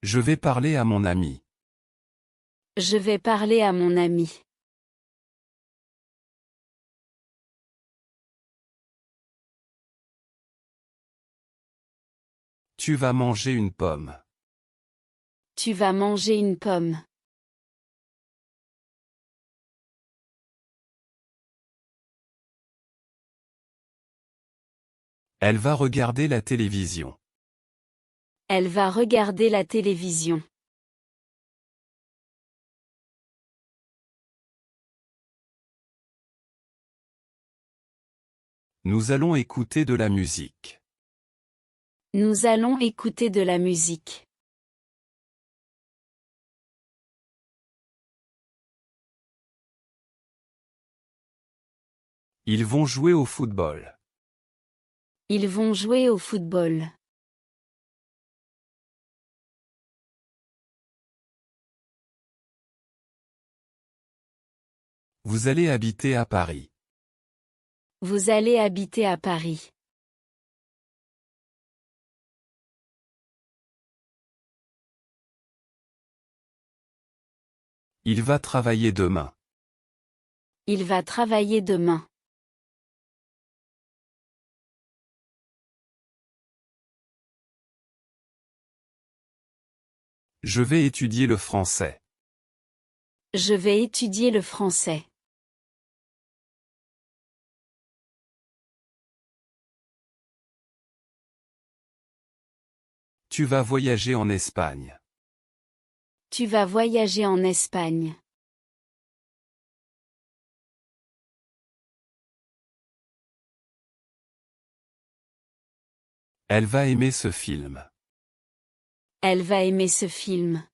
Je vais parler à mon ami. Je vais parler à mon ami. Tu vas manger une pomme. Tu vas manger une pomme. Elle va regarder la télévision. Elle va regarder la télévision. Nous allons écouter de la musique. Nous allons écouter de la musique. Ils vont jouer au football. Ils vont jouer au football. Vous allez habiter à Paris. Vous allez habiter à Paris. Il va travailler demain. Il va travailler demain. Je vais étudier le français. Je vais étudier le français. Tu vas voyager en Espagne. Tu vas voyager en Espagne. Elle va aimer ce film. Elle va aimer ce film.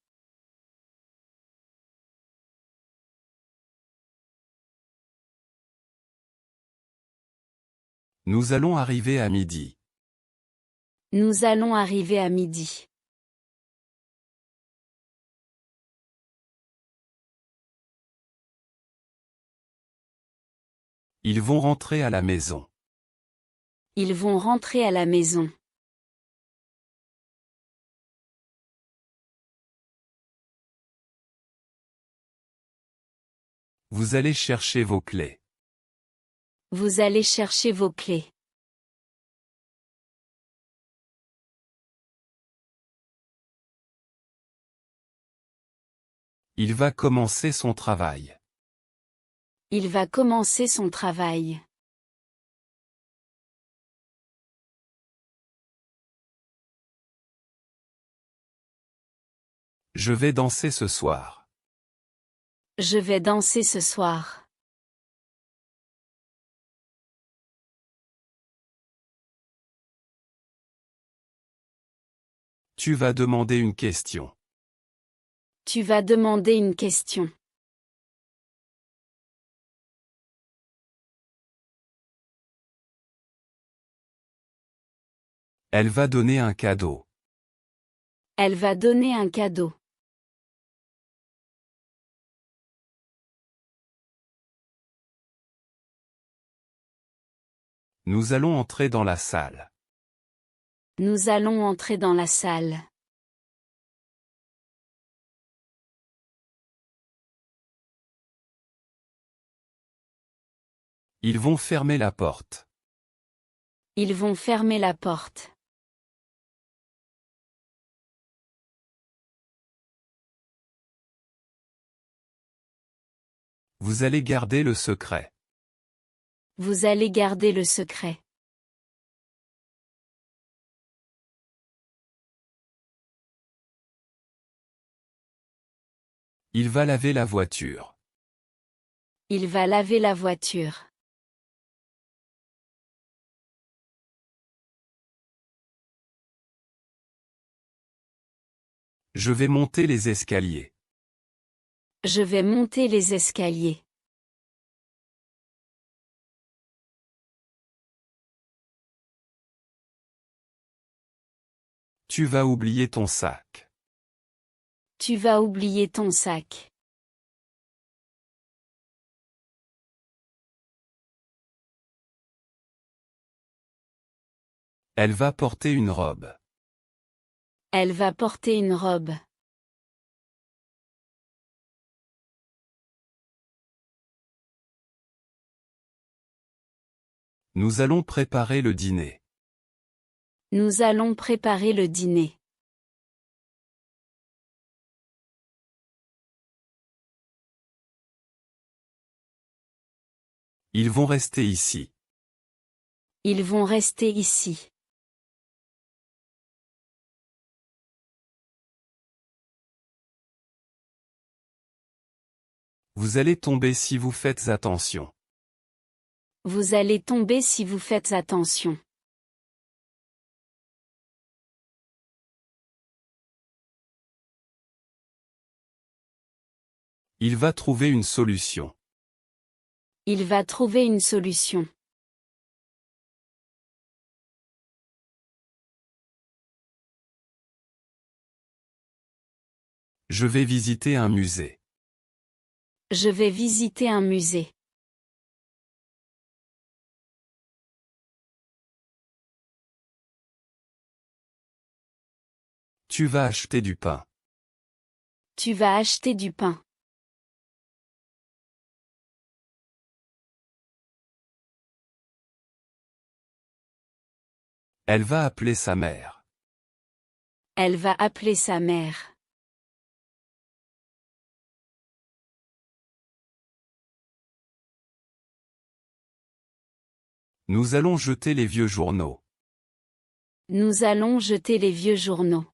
Nous allons arriver à midi. Nous allons arriver à midi. Ils vont rentrer à la maison. Ils vont rentrer à la maison. Vous allez chercher vos clés. Vous allez chercher vos clés. Il va commencer son travail. Il va commencer son travail. Je vais danser ce soir. Je vais danser ce soir. Tu vas demander une question. Tu vas demander une question. Elle va donner un cadeau. Elle va donner un cadeau. Nous allons entrer dans la salle. Nous allons entrer dans la salle. Ils vont fermer la porte. Ils vont fermer la porte. Vous allez garder le secret. Vous allez garder le secret. Il va laver la voiture. Il va laver la voiture. Je vais monter les escaliers. Je vais monter les escaliers. Tu vas oublier ton sac. Tu vas oublier ton sac. Elle va porter une robe. Elle va porter une robe. Nous allons préparer le dîner. Nous allons préparer le dîner. Ils vont rester ici. Ils vont rester ici. Vous allez tomber si vous faites attention. Vous allez tomber si vous faites attention. Il va trouver une solution. Il va trouver une solution. Je vais visiter un musée. Je vais visiter un musée. Tu vas acheter du pain. Tu vas acheter du pain. Elle va appeler sa mère. Elle va appeler sa mère. Nous allons jeter les vieux journaux. Nous allons jeter les vieux journaux.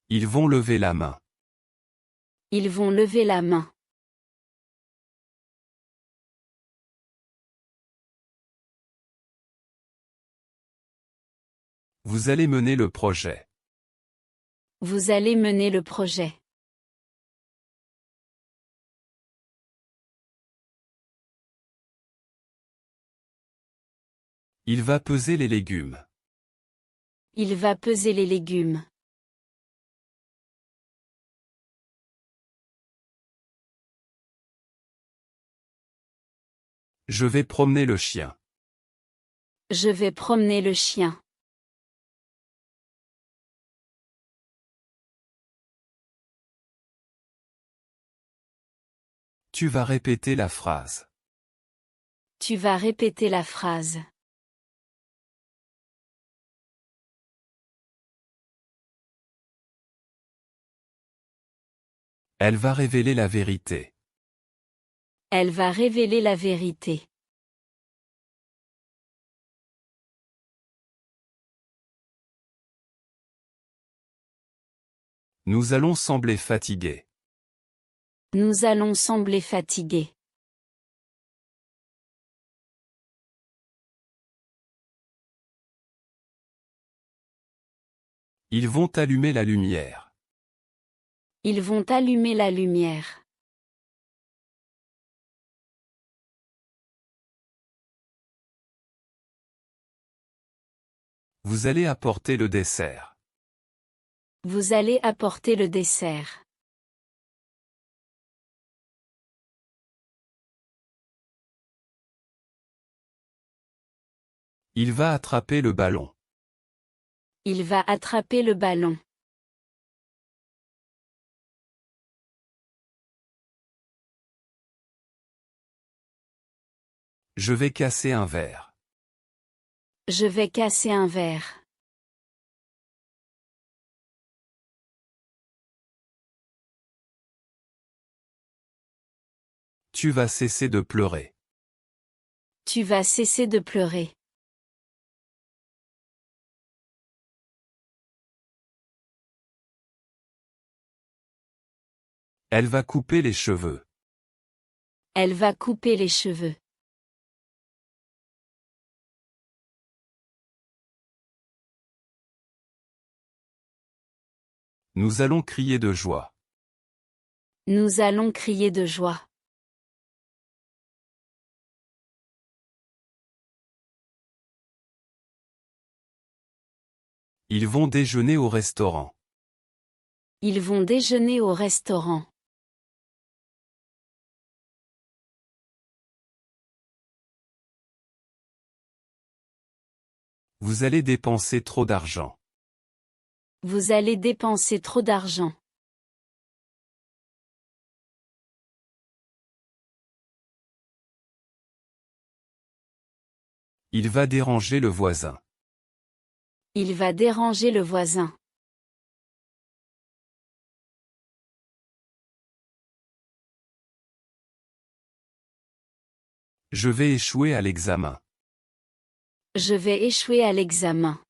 Ils vont lever la main. Ils vont lever la main. Vous allez mener le projet. Vous allez mener le projet. Il va peser les légumes. Il va peser les légumes. Je vais promener le chien. Je vais promener le chien. Tu vas répéter la phrase. Tu vas répéter la phrase. Elle va révéler la vérité. Elle va révéler la vérité. Nous allons sembler fatigués. Nous allons sembler fatigués. Ils vont allumer la lumière. Ils vont allumer la lumière. Vous allez apporter le dessert. Vous allez apporter le dessert. Il va attraper le ballon. Il va attraper le ballon. Je vais casser un verre. Je vais casser un verre. Tu vas cesser de pleurer. Tu vas cesser de pleurer. Elle va couper les cheveux. Elle va couper les cheveux. Nous allons crier de joie. Nous allons crier de joie. Ils vont déjeuner au restaurant. Ils vont déjeuner au restaurant. Vous allez dépenser trop d'argent. Vous allez dépenser trop d'argent. Il va déranger le voisin. Il va déranger le voisin. Je vais échouer à l'examen. Je vais échouer à l'examen.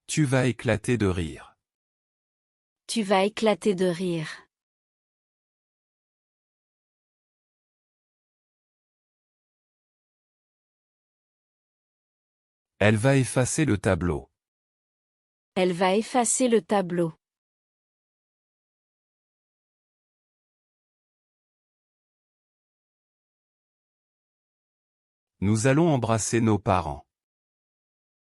Tu vas éclater de rire. Tu vas éclater de rire. Elle va effacer le tableau. Elle va effacer le tableau. Nous allons embrasser nos parents.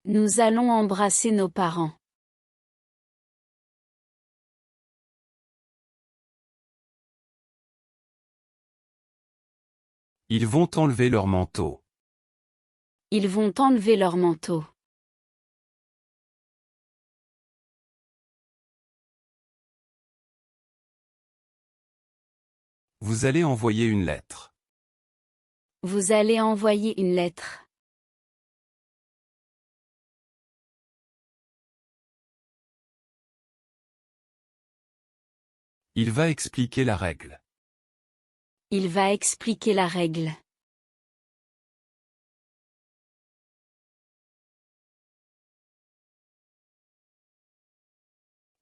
Nous allons embrasser nos parents. Ils vont enlever leur manteau. Ils vont enlever leur manteau. Vous allez envoyer une lettre. Vous allez envoyer une lettre. Il va expliquer la règle. Il va expliquer la règle.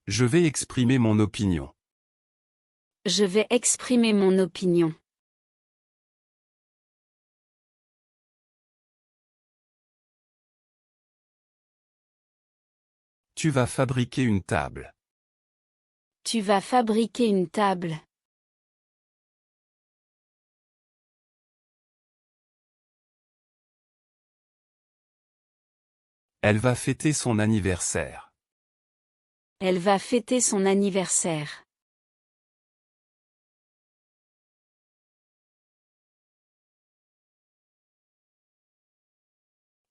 Je vais exprimer mon opinion. Je vais exprimer mon opinion. Tu vas fabriquer une table. Tu vas fabriquer une table. Elle va fêter son anniversaire. Elle va fêter son anniversaire.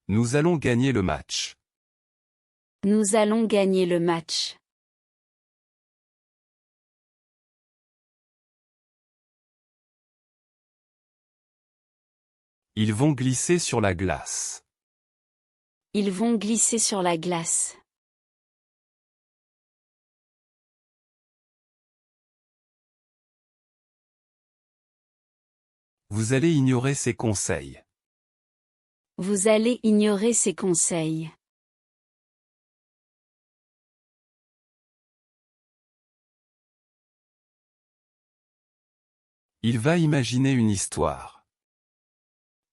Nous allons gagner le match. Nous allons gagner le match. Ils vont glisser sur la glace. Ils vont glisser sur la glace. Vous allez ignorer ses conseils. Vous allez ignorer ses conseils. Il va imaginer une histoire.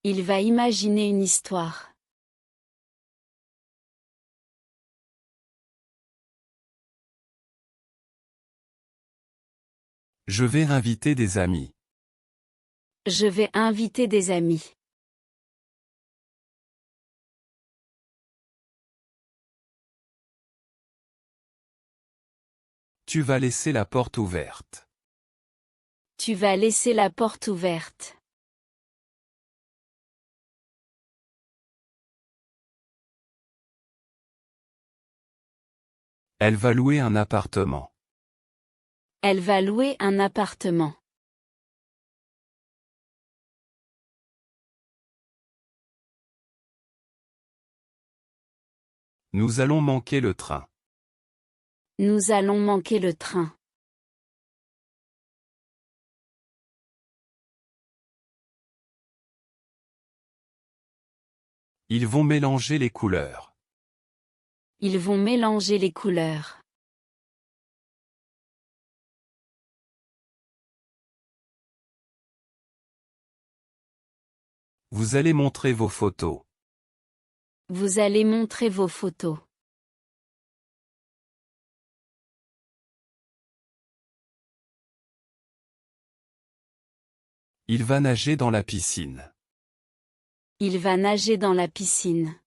Il va imaginer une histoire. Je vais inviter des amis. Je vais inviter des amis. Tu vas laisser la porte ouverte. Tu vas laisser la porte ouverte. Elle va louer un appartement. Elle va louer un appartement. Nous allons manquer le train. Nous allons manquer le train. Ils vont mélanger les couleurs. Ils vont mélanger les couleurs. Vous allez montrer vos photos. Vous allez montrer vos photos. Il va nager dans la piscine. Il va nager dans la piscine.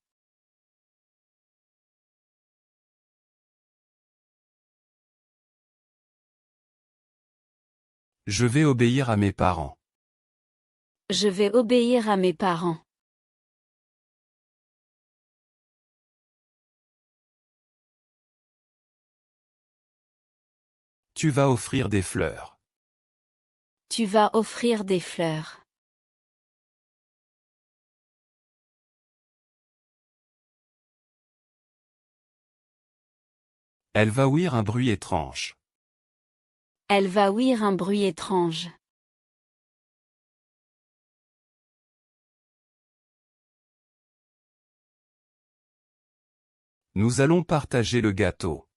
Je vais obéir à mes parents. Je vais obéir à mes parents. Tu vas offrir des fleurs. Tu vas offrir des fleurs. Elle va ouïr un bruit étrange. Elle va ouïr un bruit étrange. Nous allons partager le gâteau.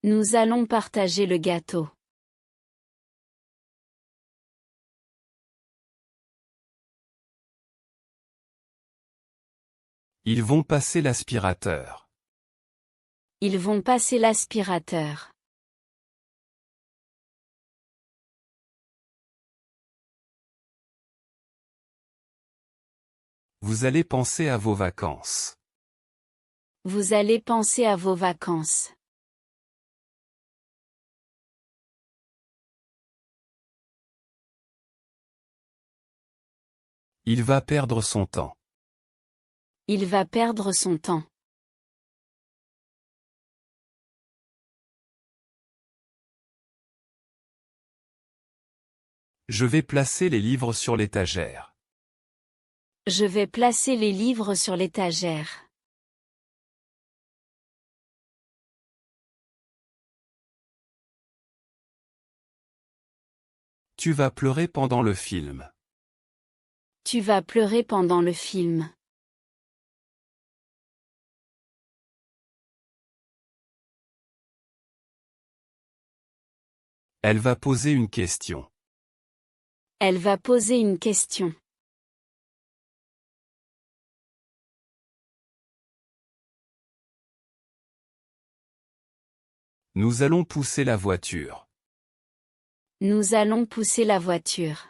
Nous allons partager le gâteau. Ils vont passer l'aspirateur. Ils vont passer l'aspirateur. Vous allez penser à vos vacances. Vous allez penser à vos vacances. Il va perdre son temps. Il va perdre son temps. Je vais placer les livres sur l'étagère. Je vais placer les livres sur l'étagère. Tu vas pleurer pendant le film. Tu vas pleurer pendant le film. Elle va poser une question. Elle va poser une question. Nous allons pousser la voiture. Nous allons pousser la voiture.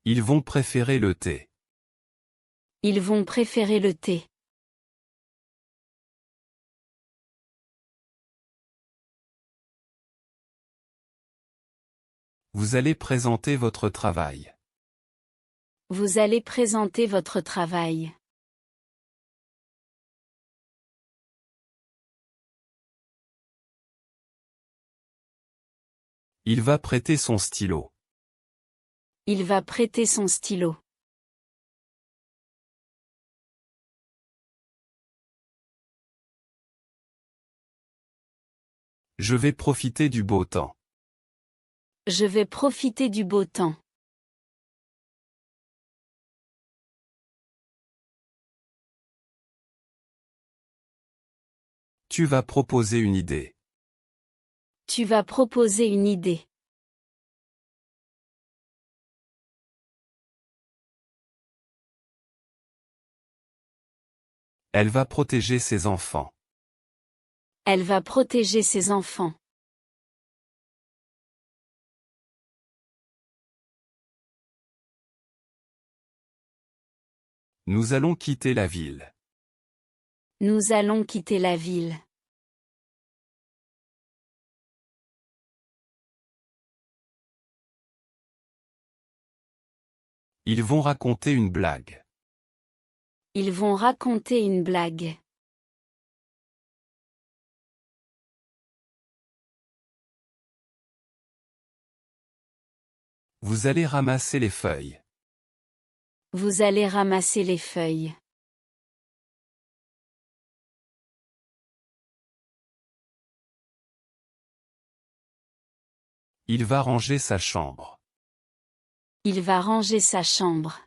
Ils vont préférer le thé. Ils vont préférer le thé. Vous allez présenter votre travail. Vous allez présenter votre travail. Il va prêter son stylo. Il va prêter son stylo. Je vais profiter du beau temps. Je vais profiter du beau temps. Tu vas proposer une idée. Tu vas proposer une idée. Elle va protéger ses enfants. Elle va protéger ses enfants. Nous allons quitter la ville. Nous allons quitter la ville. Ils vont raconter une blague. Ils vont raconter une blague. Vous allez ramasser les feuilles. Vous allez ramasser les feuilles. Il va ranger sa chambre. Il va ranger sa chambre.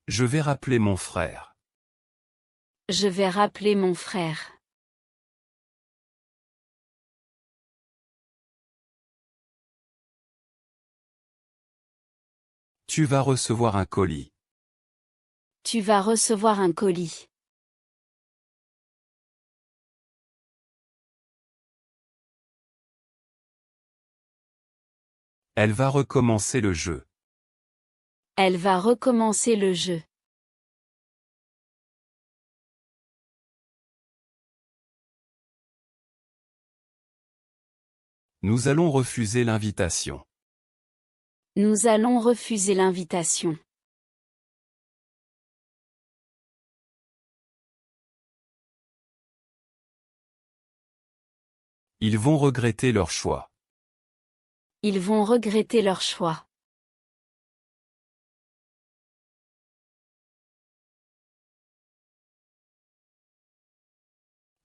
Je vais rappeler mon frère. Je vais rappeler mon frère. Tu vas recevoir un colis. Tu vas recevoir un colis. Elle va recommencer le jeu. Elle va recommencer le jeu. Nous allons refuser l'invitation. Nous allons refuser l'invitation. Ils vont regretter leur choix. Ils vont regretter leur choix.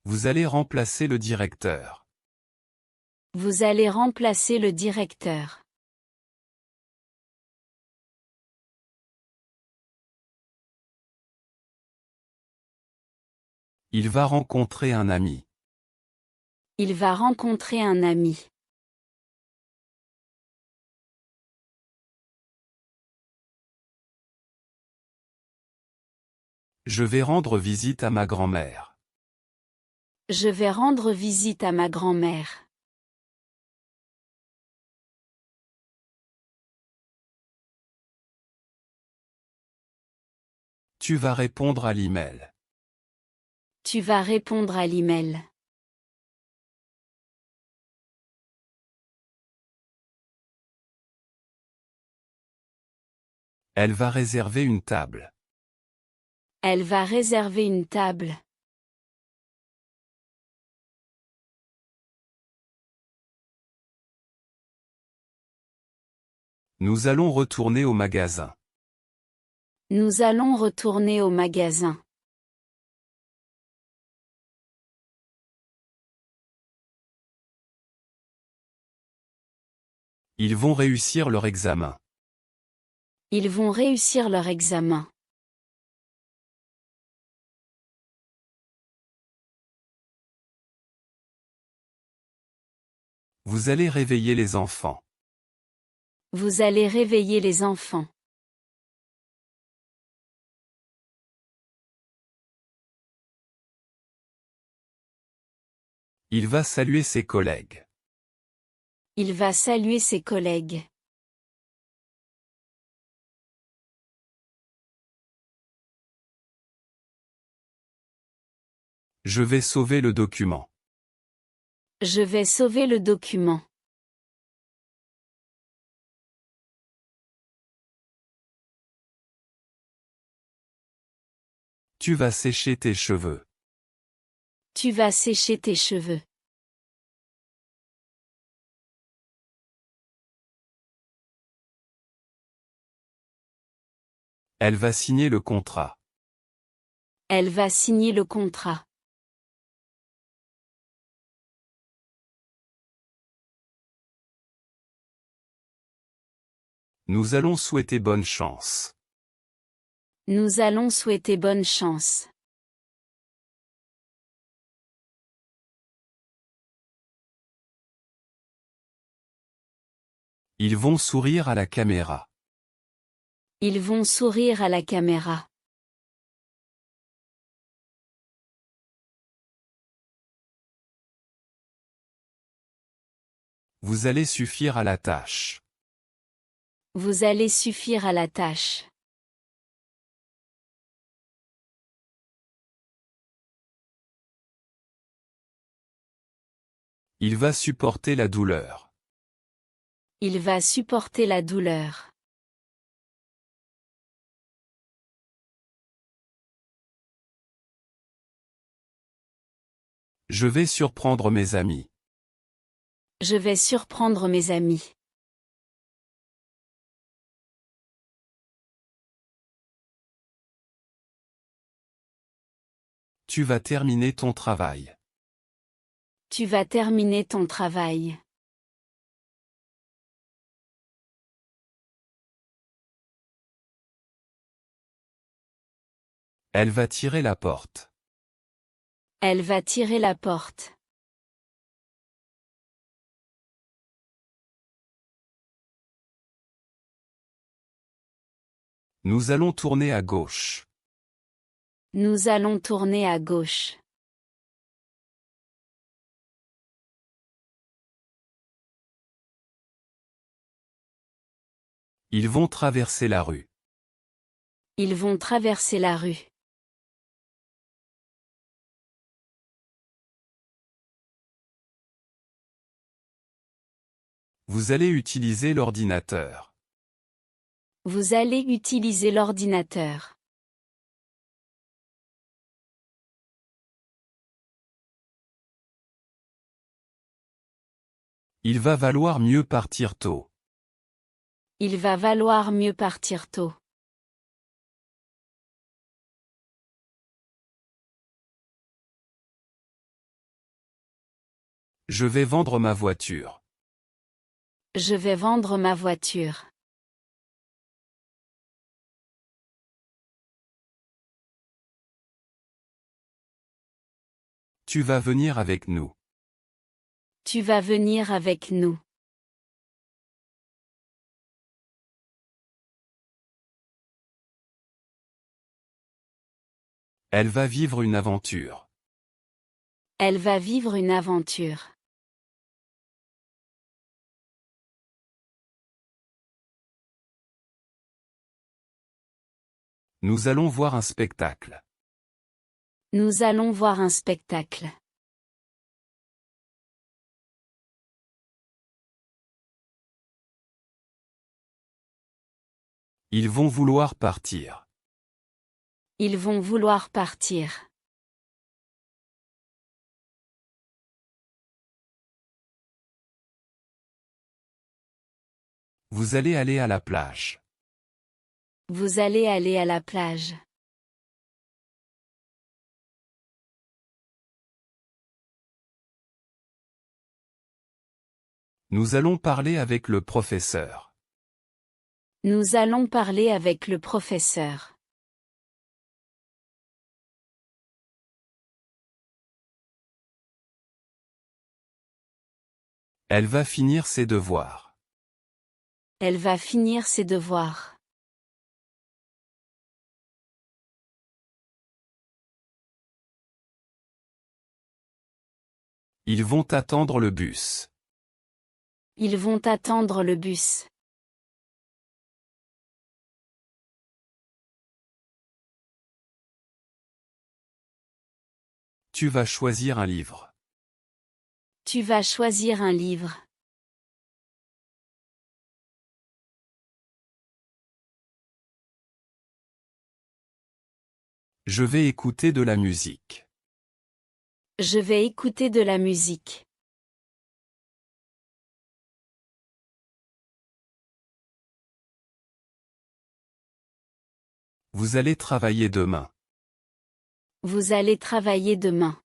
Vous allez remplacer le directeur. Vous allez remplacer le directeur. Il va rencontrer un ami. Il va rencontrer un ami. Je vais rendre visite à ma grand-mère. Je vais rendre visite à ma grand-mère. Tu vas répondre à l'email. Tu vas répondre à l'email. Elle va réserver une table. Elle va réserver une table. Nous allons retourner au magasin. Nous allons retourner au magasin. Ils vont réussir leur examen. Ils vont réussir leur examen. Vous allez réveiller les enfants. Vous allez réveiller les enfants. Il va saluer ses collègues. Il va saluer ses collègues. Je vais sauver le document. Je vais sauver le document. Tu vas sécher tes cheveux. Tu vas sécher tes cheveux. Elle va signer le contrat. Elle va signer le contrat. Nous allons souhaiter bonne chance. Nous allons souhaiter bonne chance. Ils vont sourire à la caméra. Ils vont sourire à la caméra. Vous allez suffire à la tâche. Vous allez suffire à la tâche. Il va supporter la douleur. Il va supporter la douleur. Je vais surprendre mes amis. Je vais surprendre mes amis. Tu vas terminer ton travail. Tu vas terminer ton travail. Elle va tirer la porte. Elle va tirer la porte. Nous allons tourner à gauche. Nous allons tourner à gauche. Ils vont traverser la rue. Ils vont traverser la rue. Vous allez utiliser l'ordinateur. Vous allez utiliser l'ordinateur. Il va valoir mieux partir tôt. Il va valoir mieux partir tôt. Je vais vendre ma voiture. Je vais vendre ma voiture. Tu vas venir avec nous. Tu vas venir avec nous. Elle va vivre une aventure. Elle va vivre une aventure. Nous allons voir un spectacle. Nous allons voir un spectacle. Ils vont vouloir partir. Ils vont vouloir partir. Vous allez aller à la plage. Vous allez aller à la plage. Nous allons parler avec le professeur. Nous allons parler avec le professeur. Elle va finir ses devoirs. Elle va finir ses devoirs. Ils vont attendre le bus. Ils vont attendre le bus. Tu vas choisir un livre. Tu vas choisir un livre. Je vais écouter de la musique. Je vais écouter de la musique. Vous allez travailler demain. Vous allez travailler demain.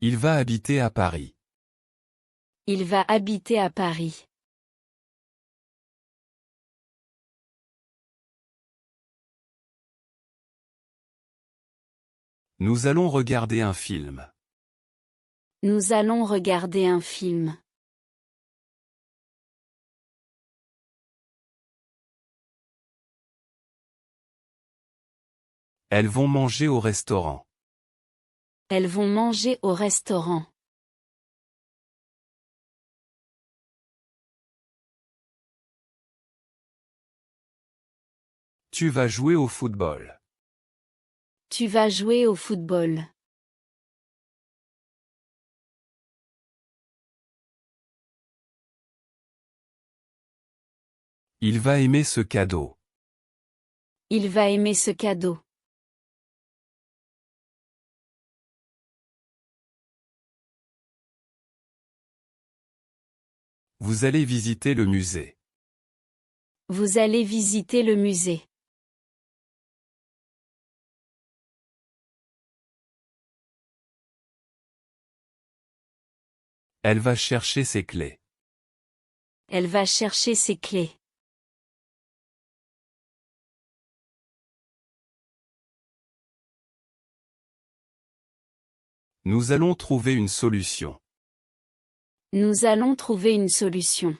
Il va habiter à Paris. Il va habiter à Paris. Nous allons regarder un film. Nous allons regarder un film. Elles vont manger au restaurant. Elles vont manger au restaurant. Tu vas jouer au football. Tu vas jouer au football. Il va aimer ce cadeau. Il va aimer ce cadeau. Vous allez visiter le musée. Vous allez visiter le musée. Elle va chercher ses clés. Elle va chercher ses clés. Nous allons trouver une solution. Nous allons trouver une solution.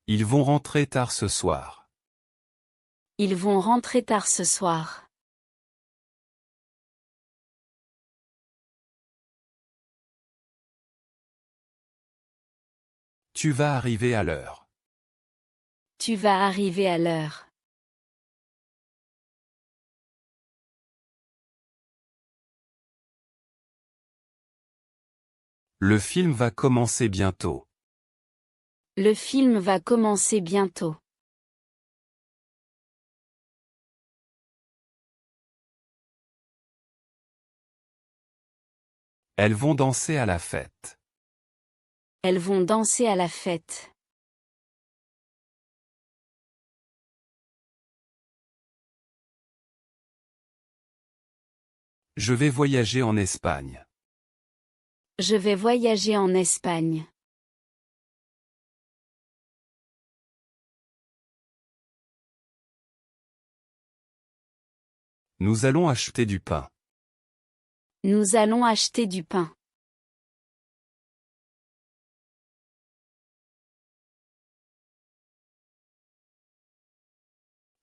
Ils vont rentrer tard ce soir. Ils vont rentrer tard ce soir. Tu vas arriver à l'heure. Tu vas arriver à l'heure. Le film va commencer bientôt. Le film va commencer bientôt. Elles vont danser à la fête. Elles vont danser à la fête. Je vais voyager en Espagne. Je vais voyager en Espagne. Nous allons acheter du pain. Nous allons acheter du pain.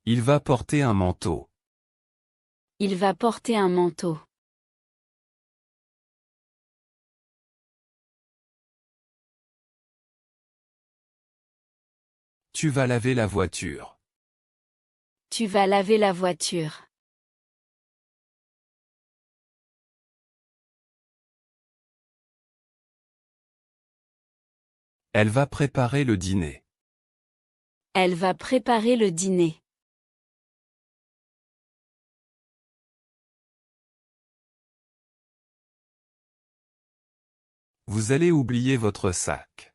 Il va porter un manteau. Il va porter un manteau. Tu vas laver la voiture. Tu vas laver la voiture. Elle va préparer le dîner. Elle va préparer le dîner. Vous allez oublier votre sac.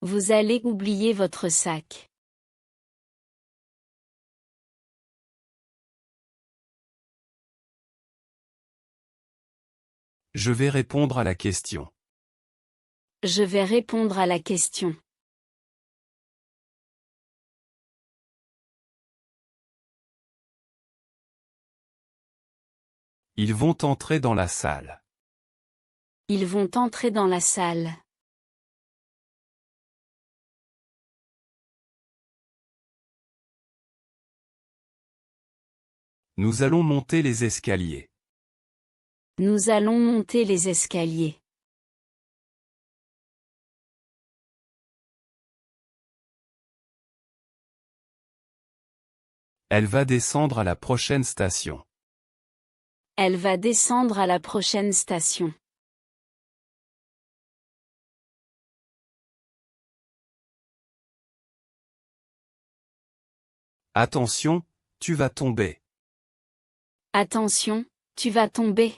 Vous allez oublier votre sac. Je vais répondre à la question. Je vais répondre à la question. Ils vont entrer dans la salle. Ils vont entrer dans la salle. Nous allons monter les escaliers. Nous allons monter les escaliers. Elle va descendre à la prochaine station. Elle va descendre à la prochaine station. Attention, tu vas tomber. Attention, tu vas tomber.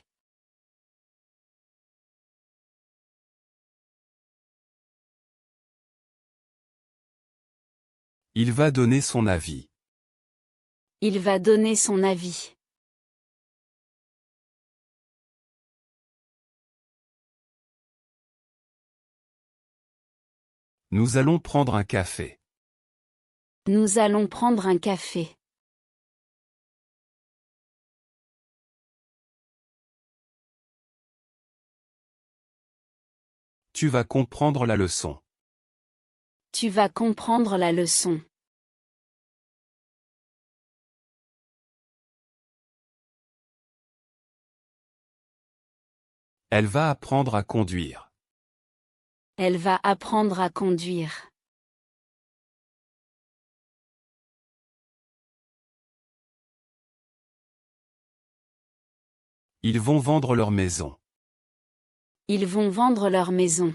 Il va donner son avis. Il va donner son avis. Nous allons prendre un café. Nous allons prendre un café. Tu vas comprendre la leçon. Tu vas comprendre la leçon. Elle va apprendre à conduire. Elle va apprendre à conduire. Ils vont vendre leur maison. Ils vont vendre leur maison.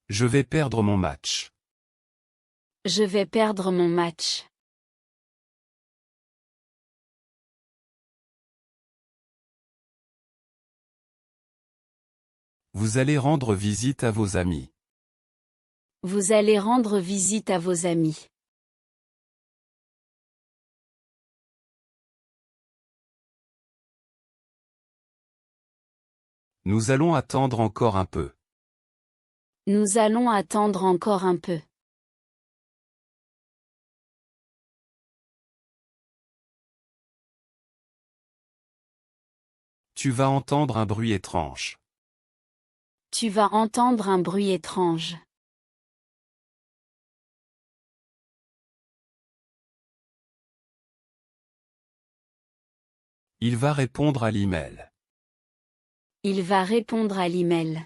Je vais perdre mon match. Je vais perdre mon match. Vous allez rendre visite à vos amis. Vous allez rendre visite à vos amis. Nous allons attendre encore un peu. Nous allons attendre encore un peu. Tu vas entendre un bruit étrange. Tu vas entendre un bruit étrange. Il va répondre à l'email. Il va répondre à l'email.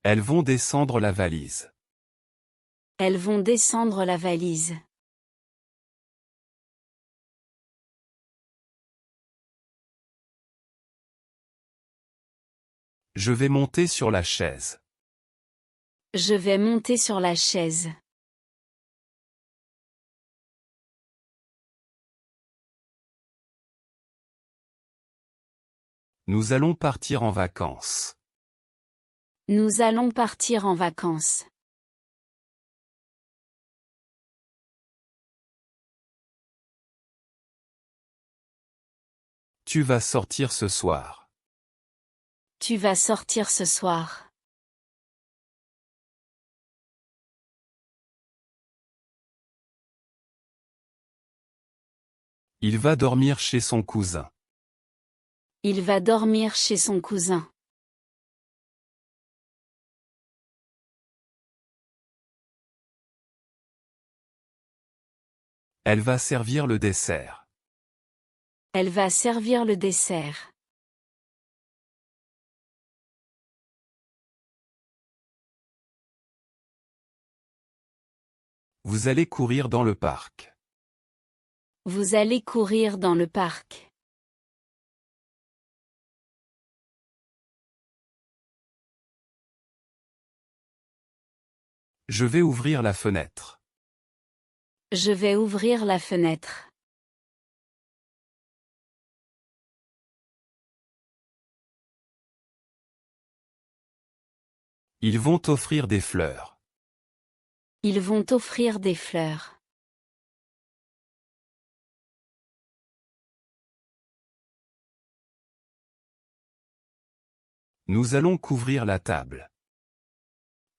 Elles vont descendre la valise. Elles vont descendre la valise. Je vais monter sur la chaise. Je vais monter sur la chaise. Nous allons partir en vacances. Nous allons partir en vacances. Tu vas sortir ce soir. Tu vas sortir ce soir. Il va dormir chez son cousin. Il va dormir chez son cousin. Elle va servir le dessert. Elle va servir le dessert. Vous allez courir dans le parc. Vous allez courir dans le parc. Je vais ouvrir la fenêtre. Je vais ouvrir la fenêtre. Ils vont offrir des fleurs. Ils vont offrir des fleurs. Nous allons couvrir la table.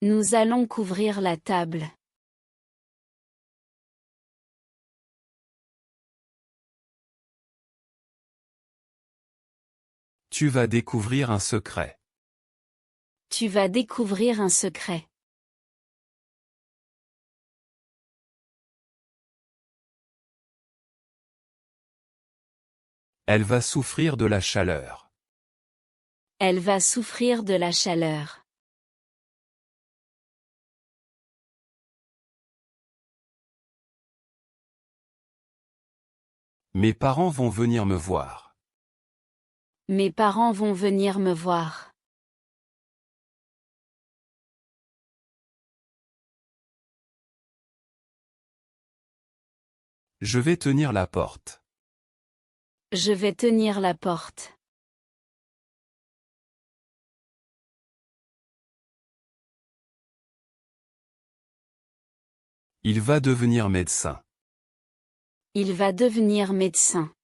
Nous allons couvrir la table. Tu vas découvrir un secret. Tu vas découvrir un secret. Elle va souffrir de la chaleur. Elle va souffrir de la chaleur. Mes parents vont venir me voir. Mes parents vont venir me voir. Je vais tenir la porte. Je vais tenir la porte. Il va devenir médecin. Il va devenir médecin.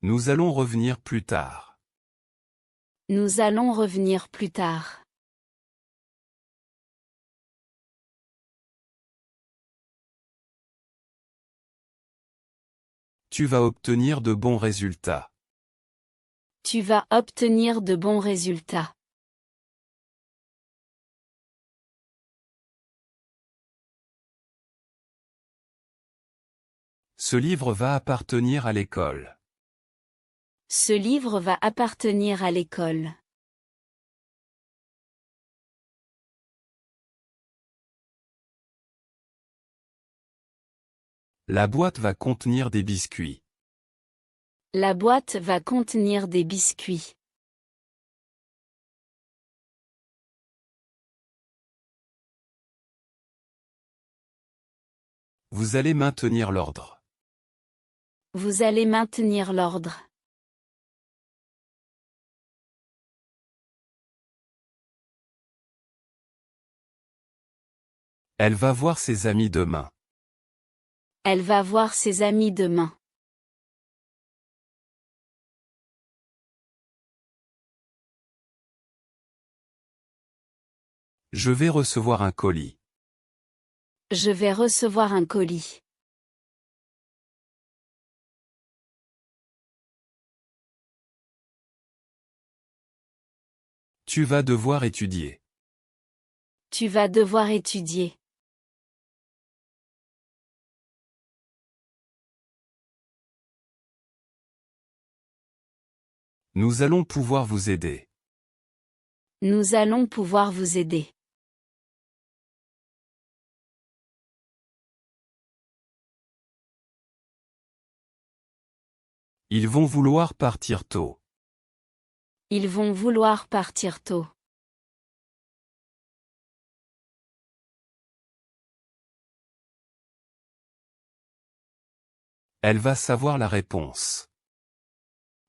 Nous allons revenir plus tard. Nous allons revenir plus tard. Tu vas obtenir de bons résultats. Tu vas obtenir de bons résultats. Ce livre va appartenir à l'école. Ce livre va appartenir à l'école. La boîte va contenir des biscuits. La boîte va contenir des biscuits. Vous allez maintenir l'ordre. Vous allez maintenir l'ordre. Elle va voir ses amis demain. Elle va voir ses amis demain. Je vais recevoir un colis. Je vais recevoir un colis. Tu vas devoir étudier. Tu vas devoir étudier. Nous allons pouvoir vous aider. Nous allons pouvoir vous aider. Ils vont vouloir partir tôt. Ils vont vouloir partir tôt. Elle va savoir la réponse.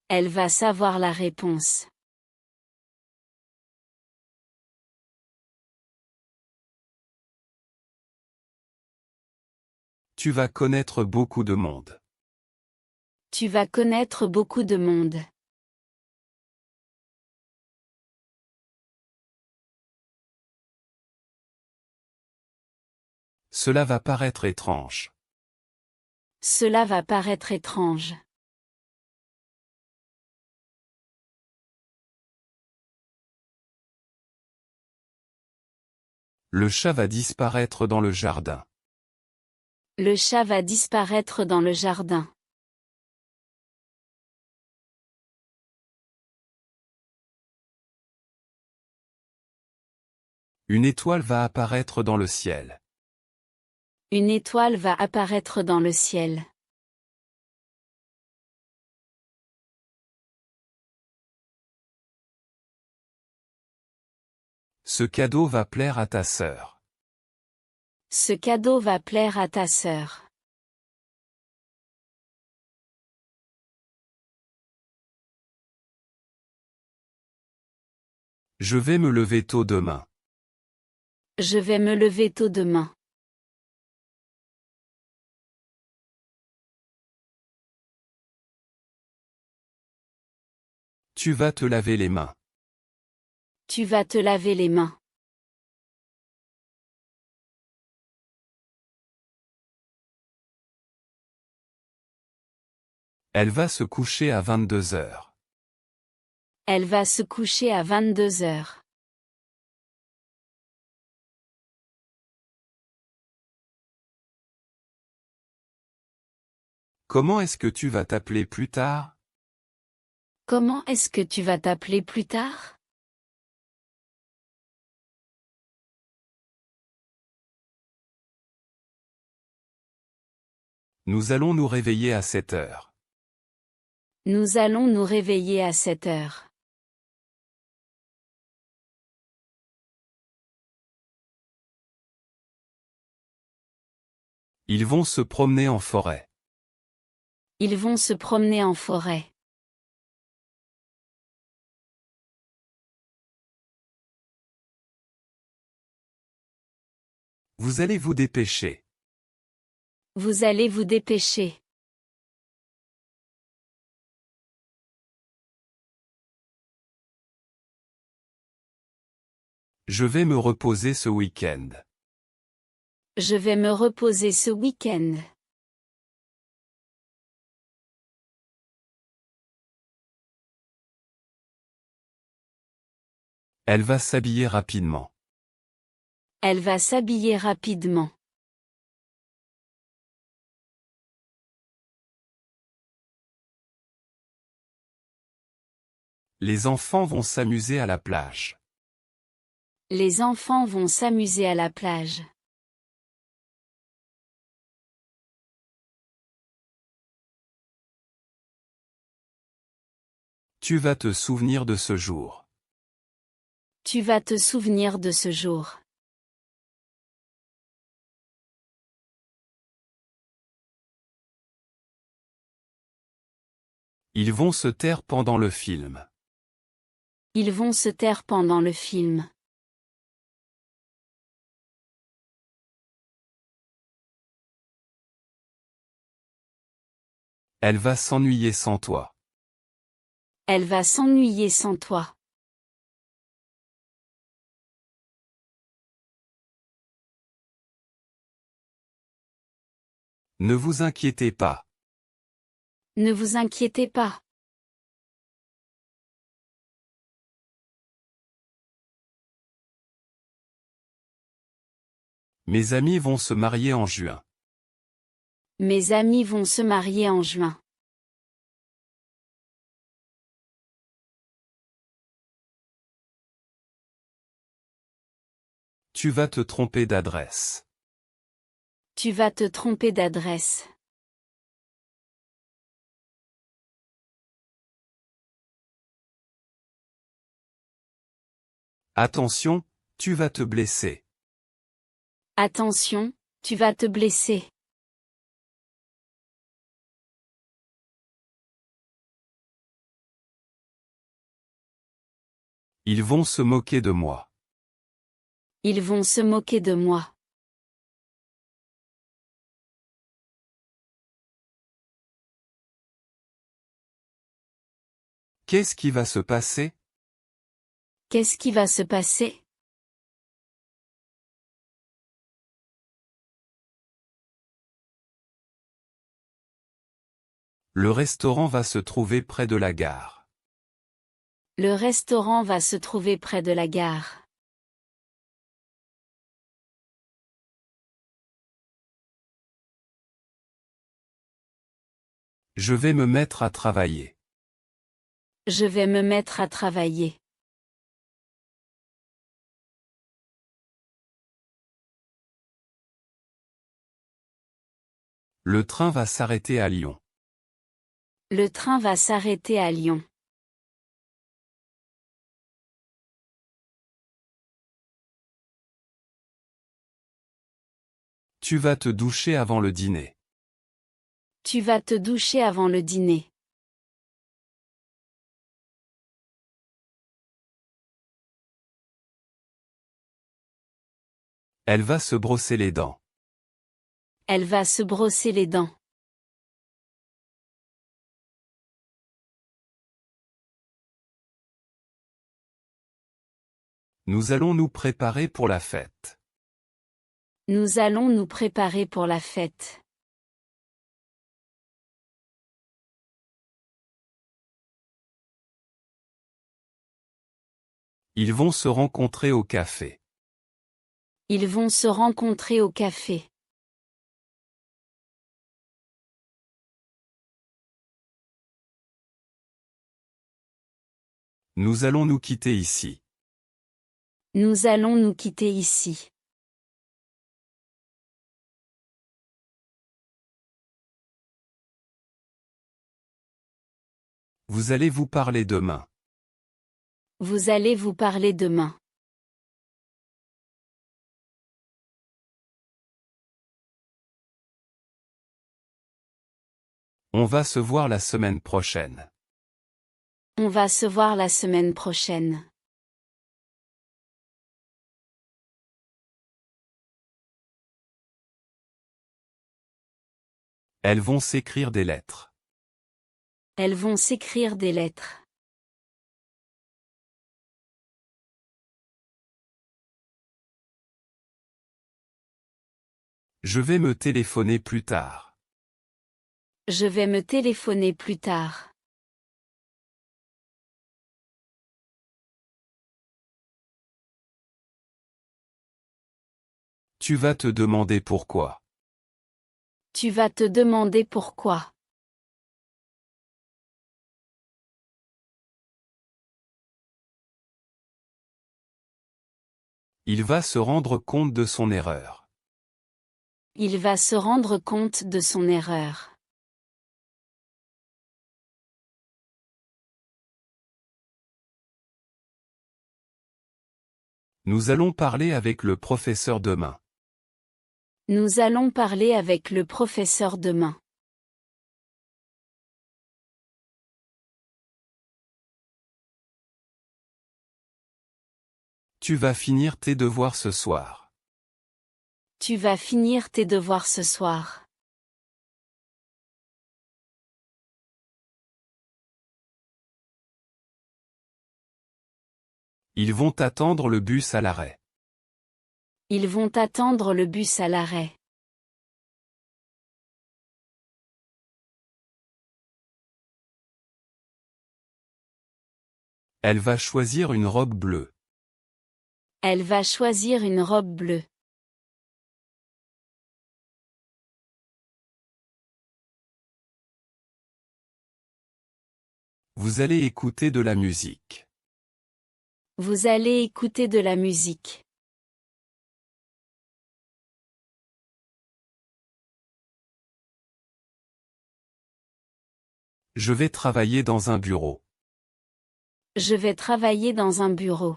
Elle va savoir la réponse. Tu vas connaître beaucoup de monde. Tu vas connaître beaucoup de monde. Cela va paraître étrange. Cela va paraître étrange. Le chat va disparaître dans le jardin. Le chat va disparaître dans le jardin. Une étoile va apparaître dans le ciel. Une étoile va apparaître dans le ciel. Ce cadeau va plaire à ta sœur. Ce cadeau va plaire à ta sœur. Je vais me lever tôt demain. Je vais me lever tôt demain. Tu vas te laver les mains. Tu vas te laver les mains. Elle va se coucher à 22 heures. Elle va se coucher à 22 heures. Comment est-ce que tu vas t'appeler plus tard? Comment est-ce que tu vas t'appeler plus tard? Nous allons nous réveiller à 7 heures. Nous allons nous réveiller à 7 heures. Ils vont se promener en forêt. Ils vont se promener en forêt. Vous allez vous dépêcher. Vous allez vous dépêcher. Je vais me reposer ce week-end. Je vais me reposer ce week-end. Elle va s'habiller rapidement. Elle va s'habiller rapidement. Les enfants vont s'amuser à la plage. Les enfants vont s'amuser à la plage. Tu vas te souvenir de ce jour. Tu vas te souvenir de ce jour. Ils vont se taire pendant le film. Ils vont se taire pendant le film. Elle va s'ennuyer sans toi. Elle va s'ennuyer sans toi. Ne vous inquiétez pas. Ne vous inquiétez pas. Mes amis vont se marier en juin. Mes amis vont se marier en juin. Tu vas te tromper d'adresse. Tu vas te tromper d'adresse. Attention, tu vas te blesser. Attention, tu vas te blesser. Ils vont se moquer de moi. Ils vont se moquer de moi. Qu'est-ce qui va se passer? Qu'est-ce qui va se passer? Le restaurant va se trouver près de la gare. Le restaurant va se trouver près de la gare. Je vais me mettre à travailler. Je vais me mettre à travailler. Le train va s'arrêter à Lyon. Le train va s'arrêter à Lyon. Tu vas te doucher avant le dîner. Tu vas te doucher avant le dîner. Elle va se brosser les dents. Elle va se brosser les dents. Nous allons nous préparer pour la fête. Nous allons nous préparer pour la fête. Ils vont se rencontrer au café. Ils vont se rencontrer au café. Nous allons nous quitter ici. Nous allons nous quitter ici. Vous allez vous parler demain. Vous allez vous parler demain. On va se voir la semaine prochaine. On va se voir la semaine prochaine. Elles vont s'écrire des lettres. Elles vont s'écrire des lettres. Je vais me téléphoner plus tard. Je vais me téléphoner plus tard. Tu vas te demander pourquoi. Tu vas te demander pourquoi. Il va se rendre compte de son erreur. Il va se rendre compte de son erreur. Nous allons parler avec le professeur demain. Nous allons parler avec le professeur demain. Tu vas finir tes devoirs ce soir. Tu vas finir tes devoirs ce soir. Ils vont attendre le bus à l'arrêt. Ils vont attendre le bus à l'arrêt. Elle va choisir une robe bleue. Elle va choisir une robe bleue. Vous allez écouter de la musique. Vous allez écouter de la musique. Je vais travailler dans un bureau. Je vais travailler dans un bureau.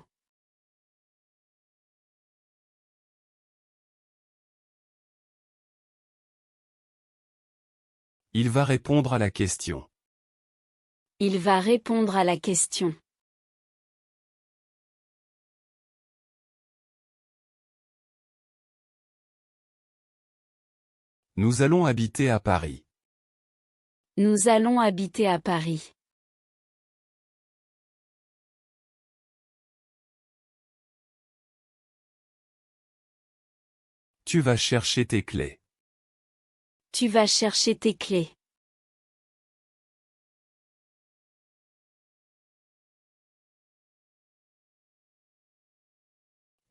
Il va répondre à la question. Il va répondre à la question. Nous allons habiter à Paris. Nous allons habiter à Paris. Tu vas chercher tes clés. Tu vas chercher tes clés.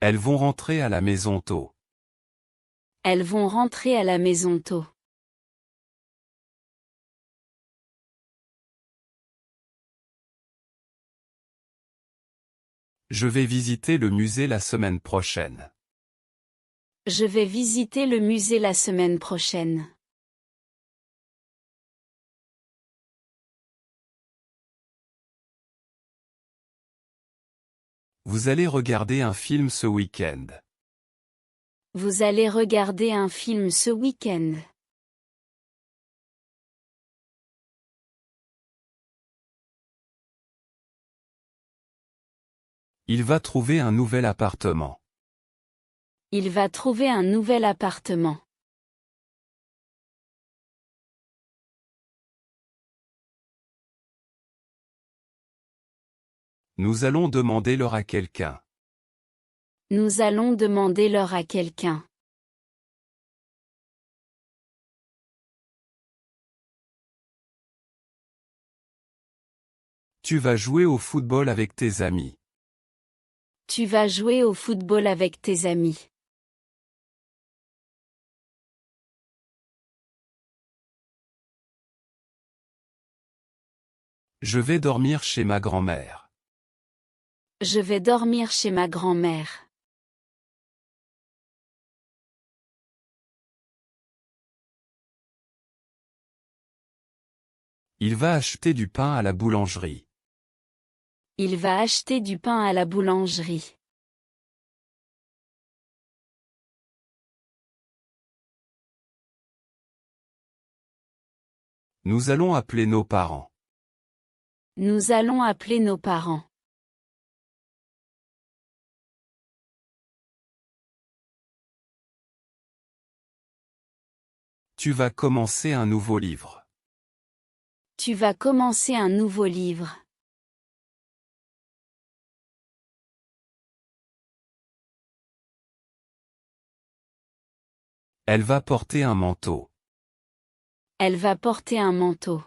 Elles vont rentrer à la maison tôt. Elles vont rentrer à la maison tôt. Je vais visiter le musée la semaine prochaine. Je vais visiter le musée la semaine prochaine. Vous allez regarder un film ce week-end. Vous allez regarder un film ce week-end. Il va trouver un nouvel appartement. Il va trouver un nouvel appartement. Nous allons demander l'heure à quelqu'un. Nous allons demander l'heure à quelqu'un. Tu vas jouer au football avec tes amis. Tu vas jouer au football avec tes amis. Je vais dormir chez ma grand-mère. Je vais dormir chez ma grand-mère. Il va acheter du pain à la boulangerie. Il va acheter du pain à la boulangerie. Nous allons appeler nos parents. Nous allons appeler nos parents. Tu vas commencer un nouveau livre. Tu vas commencer un nouveau livre. Elle va porter un manteau. Elle va porter un manteau.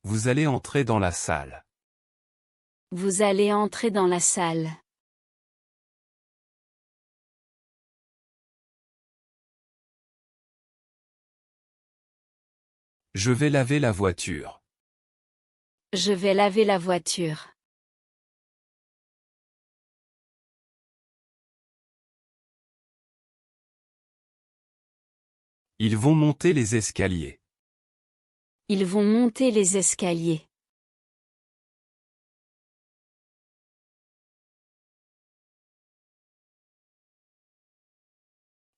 Vous allez entrer dans la salle. Vous allez entrer dans la salle. Je vais laver la voiture. Je vais laver la voiture. Ils vont monter les escaliers. Ils vont monter les escaliers.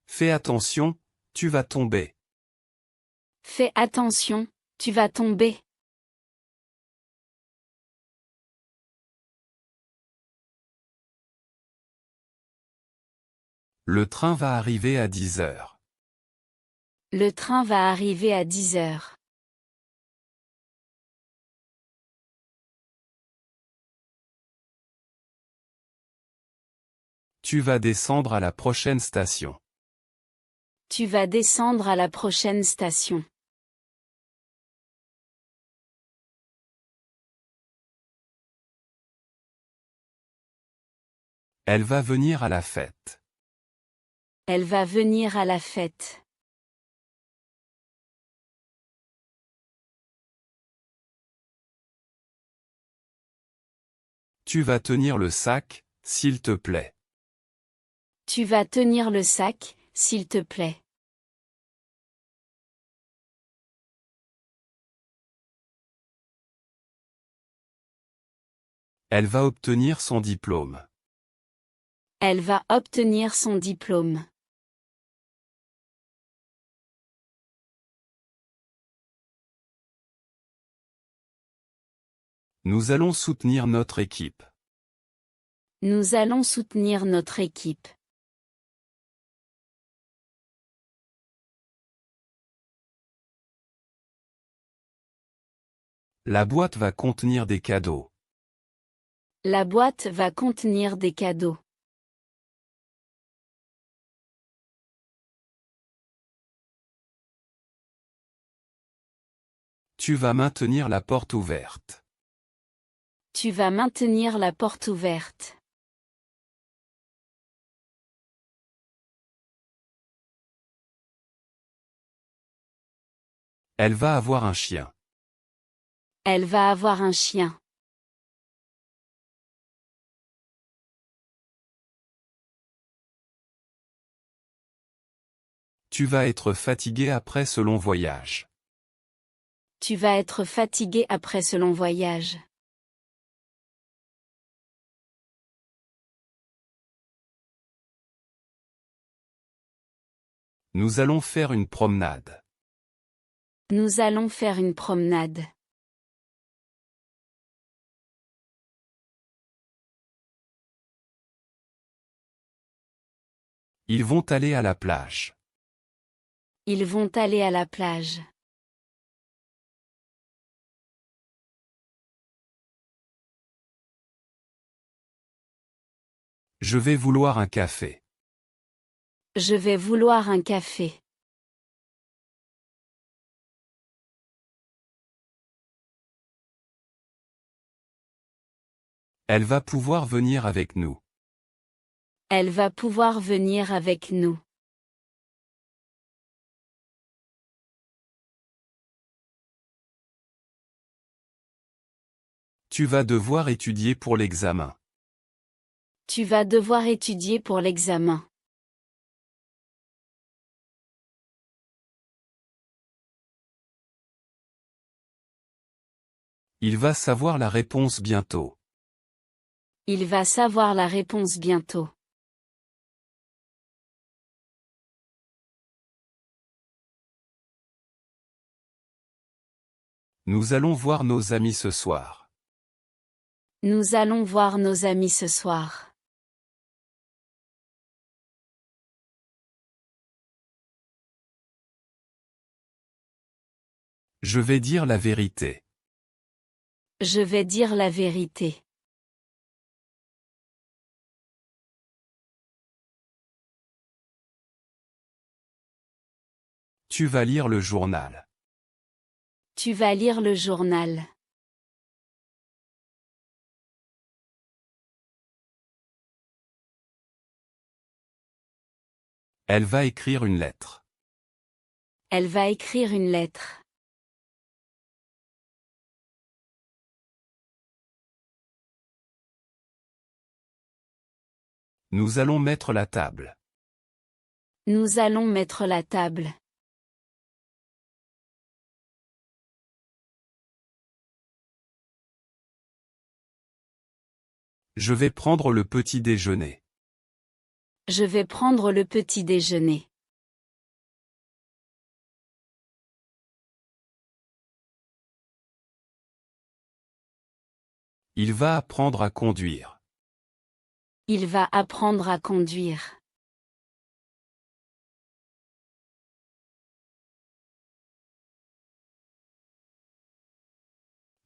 Fais attention, tu vas tomber. Fais attention, tu vas tomber. Le train va arriver à 10 heures. Le train va arriver à 10 heures. Tu vas descendre à la prochaine station. Tu vas descendre à la prochaine station. Elle va venir à la fête. Elle va venir à la fête. Tu vas tenir le sac, s'il te plaît. Tu vas tenir le sac, s'il te plaît. Elle va obtenir son diplôme. Elle va obtenir son diplôme. Nous allons soutenir notre équipe. Nous allons soutenir notre équipe. La boîte va contenir des cadeaux. La boîte va contenir des cadeaux. Tu vas maintenir la porte ouverte. Tu vas maintenir la porte ouverte. Elle va avoir un chien. Elle va avoir un chien. Tu vas être fatigué après ce long voyage. Tu vas être fatigué après ce long voyage. Nous allons faire une promenade. Nous allons faire une promenade. Ils vont aller à la plage. Ils vont aller à la plage. Je vais vouloir un café. Je vais vouloir un café. Elle va pouvoir venir avec nous. Elle va pouvoir venir avec nous. Tu vas devoir étudier pour l'examen. Tu vas devoir étudier pour l'examen. Il va savoir la réponse bientôt. Il va savoir la réponse bientôt. Nous allons voir nos amis ce soir. Nous allons voir nos amis ce soir. Je vais dire la vérité. Je vais dire la vérité. Tu vas lire le journal. Tu vas lire le journal. Elle va écrire une lettre. Elle va écrire une lettre. Nous allons mettre la table. Nous allons mettre la table. Je vais prendre le petit déjeuner. Je vais prendre le petit déjeuner. Il va apprendre à conduire. Il va apprendre à conduire.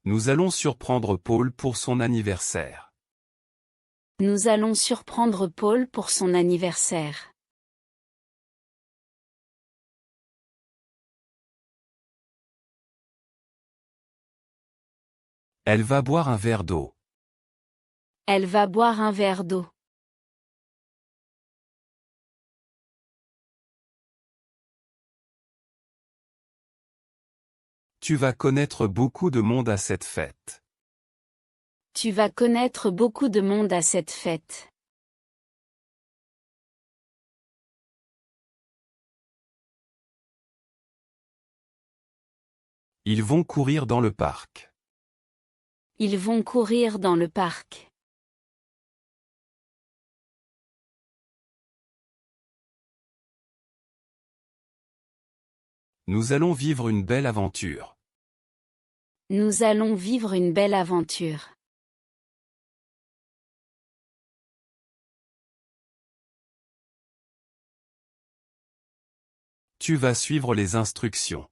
Nous allons surprendre Paul pour son anniversaire. Nous allons surprendre Paul pour son anniversaire. Elle va boire un verre d'eau. Elle va boire un verre d'eau. Tu vas connaître beaucoup de monde à cette fête. Tu vas connaître beaucoup de monde à cette fête. Ils vont courir dans le parc. Ils vont courir dans le parc. Nous allons vivre une belle aventure. Nous allons vivre une belle aventure. Tu vas suivre les instructions.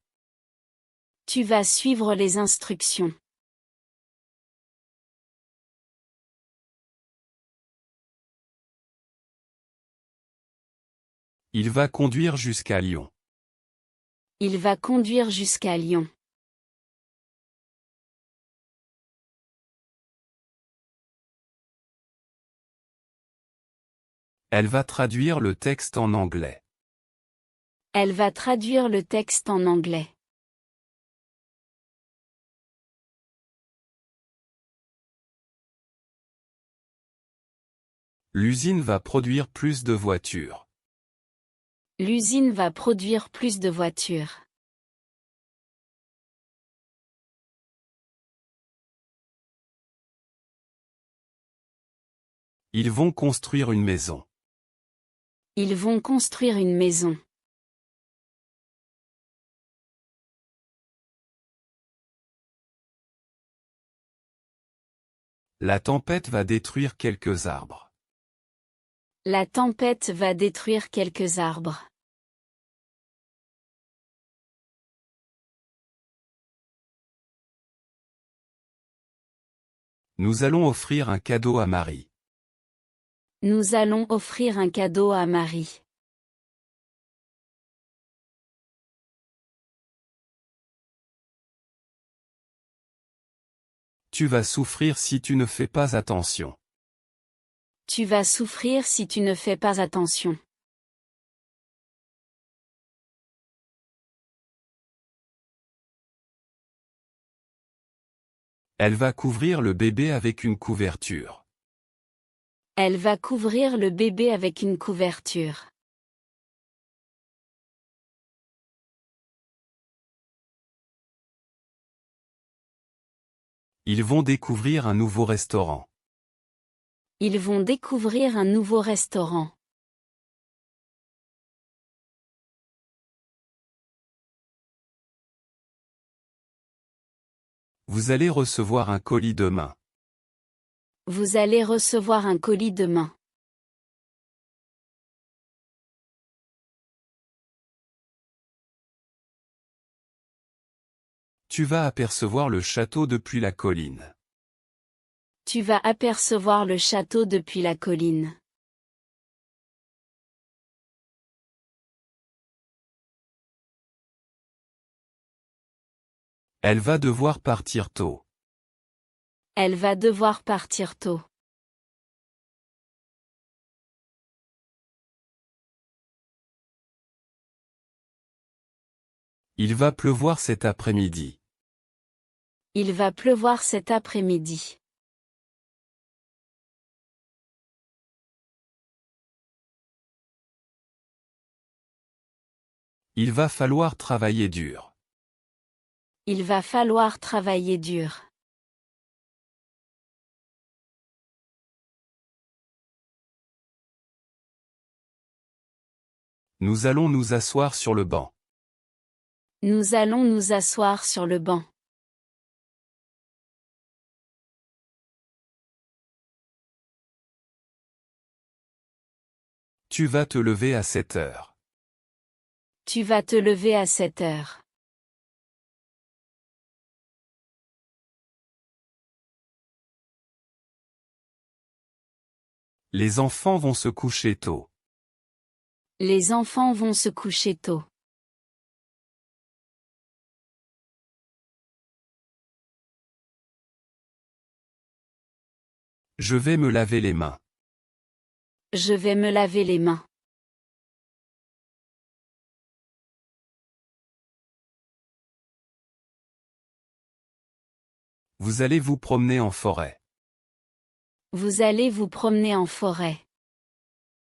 Tu vas suivre les instructions. Il va conduire jusqu'à Lyon. Il va conduire jusqu'à Lyon. Elle va traduire le texte en anglais. Elle va traduire le texte en anglais. L'usine va produire plus de voitures. L'usine va produire plus de voitures. Ils vont construire une maison. Ils vont construire une maison. La tempête va détruire quelques arbres. La tempête va détruire quelques arbres. Nous allons offrir un cadeau à Marie. Nous allons offrir un cadeau à Marie. Tu vas souffrir si tu ne fais pas attention. Tu vas souffrir si tu ne fais pas attention. Elle va couvrir le bébé avec une couverture. Elle va couvrir le bébé avec une couverture. Ils vont découvrir un nouveau restaurant. Ils vont découvrir un nouveau restaurant. Vous allez recevoir un colis demain. Vous allez recevoir un colis demain. Tu vas apercevoir le château depuis la colline. Tu vas apercevoir le château depuis la colline. Elle va devoir partir tôt. Elle va devoir partir tôt. Il va pleuvoir cet après-midi. Il va pleuvoir cet après-midi. Il va falloir travailler dur. Il va falloir travailler dur. Nous allons nous asseoir sur le banc. Nous allons nous asseoir sur le banc. Tu vas te lever à 7 heures. Tu vas te lever à 7 heures. Les enfants vont se coucher tôt. Les enfants vont se coucher tôt. Je vais me laver les mains. Je vais me laver les mains. Vous allez vous promener en forêt. Vous allez vous promener en forêt.